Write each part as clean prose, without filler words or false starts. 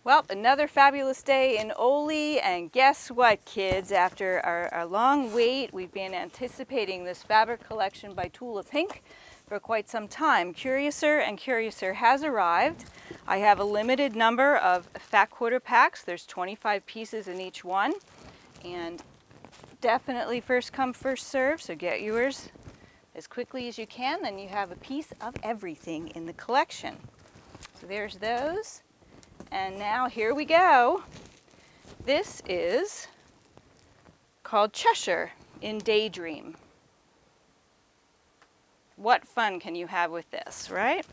Well, another fabulous day in Ole, and guess what, kids? After our long wait, we've been anticipating this fabric collection by Tula Pink for quite some time. Curiouser and Curiouser has arrived. I have a limited number of fat quarter packs. There's 25 pieces in each one, and definitely first come, first serve, so get yours as quickly as you can, then you have a piece of everything in the collection. So there's those. And now here we go. This is called Cheshire in Daydream. What fun can you have with this, right?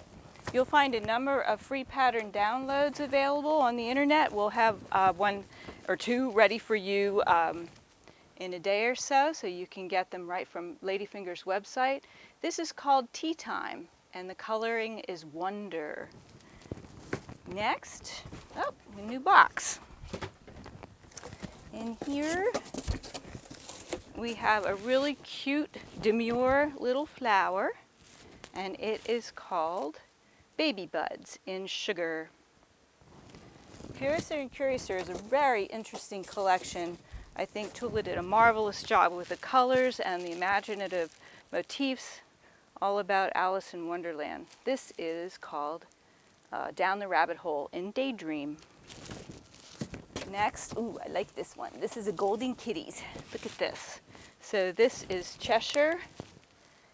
You'll find a number of free pattern downloads available on the internet. We'll have one or two ready for you in a day or so you can get them right from Ladyfingers' website. This is called Tea Time, and the coloring is Wonder. Next, a new box. In here, we have a really cute, demure little flower, and it is called Baby Buds in Sugar. Curiouser and Curiouser is a very interesting collection. I think Tula did a marvelous job with the colors and the imaginative motifs, all about Alice in Wonderland. This is called Down the Rabbit Hole in Daydream. Next, I like this one. This is a Golden Kitties. Look at this. So this is Cheshire,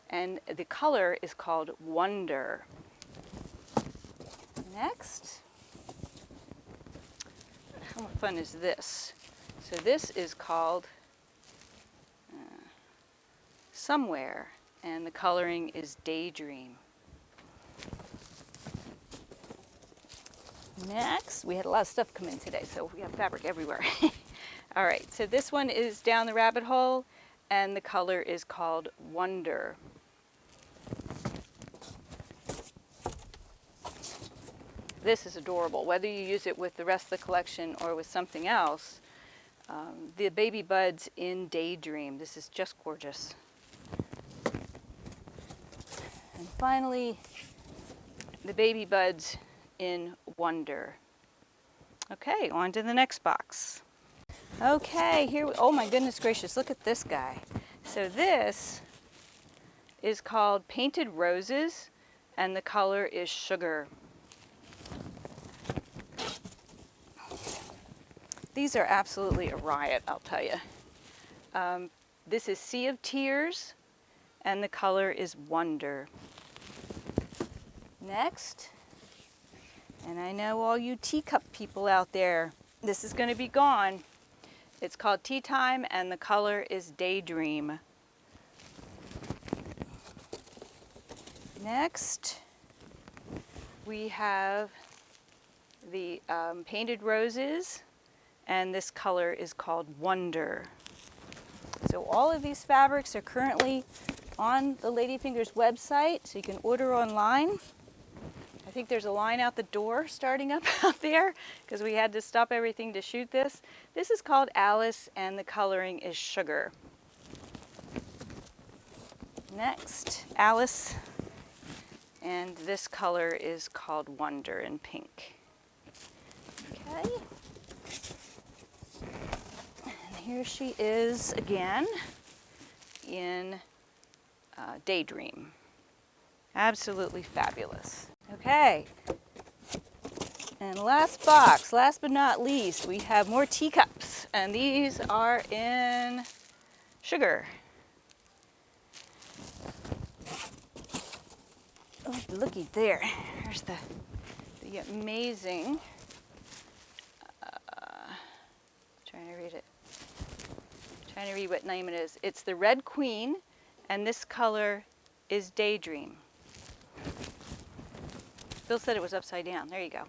and the color is called Wonder. Next, how fun is this? So this is called Somewhere, and the coloring is Daydream. Next, we had a lot of stuff come in today, so we have fabric everywhere. All right, so this one is Down the Rabbit Hole, and the color is called Wonder. This is adorable. Whether you use it with the rest of the collection or with something else, the Baby Buds in Daydream. This is just gorgeous. And finally, the Baby Buds in Wonder. Okay, on to the next box. Okay, here, oh my goodness gracious, look at this guy. So this is called Painted Roses, and the color is Sugar. These are absolutely a riot, I'll tell you. This is Sea of Tears, and the color is Wonder. Next, and I know all you teacup people out there, this is going to be gone. It's called Tea Time, and the color is Daydream. Next, we have the Painted Roses, and this color is called Wonder. So all of these fabrics are currently on the Ladyfingers website, so you can order online. I think there's a line out the door starting up out there because we had to stop everything to shoot this. This is called Alice, and the coloring is Sugar. Next, Alice, and this color is called Wonder in pink. Okay. And here she is again in Daydream. Absolutely fabulous. Okay, and last box, last but not least, we have more teacups, and these are in Sugar. Oh, looky there, there's the amazing, trying to read what name it is. It's the Red Queen, and this color is Daydream. Bill said it was upside down. There you go.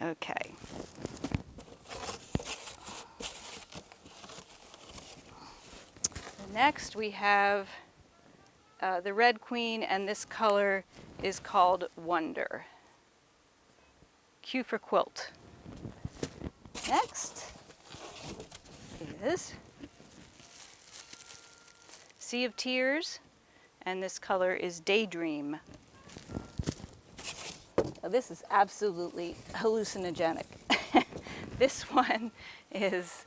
Okay. Next we have the Red Queen, and this color is called Wonder. Q for quilt. Next is Sea of Tears, and this color is Daydream. A this is absolutely hallucinogenic. This one is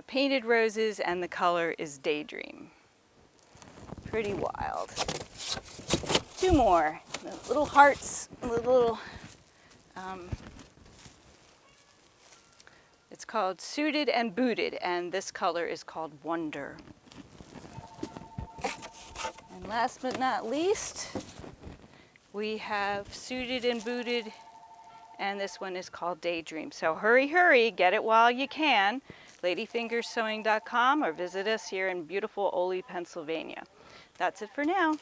painted roses and the color is Daydream. Pretty wild. Two more, the little hearts, little, it's called Suited and Booted, and this color is called Wonder. And last but not least, we have Suited and Booted, and this one is called Daydream. So hurry, hurry, get it while you can. Ladyfingerssewing.com or visit us here in beautiful Ole, Pennsylvania. That's it for now.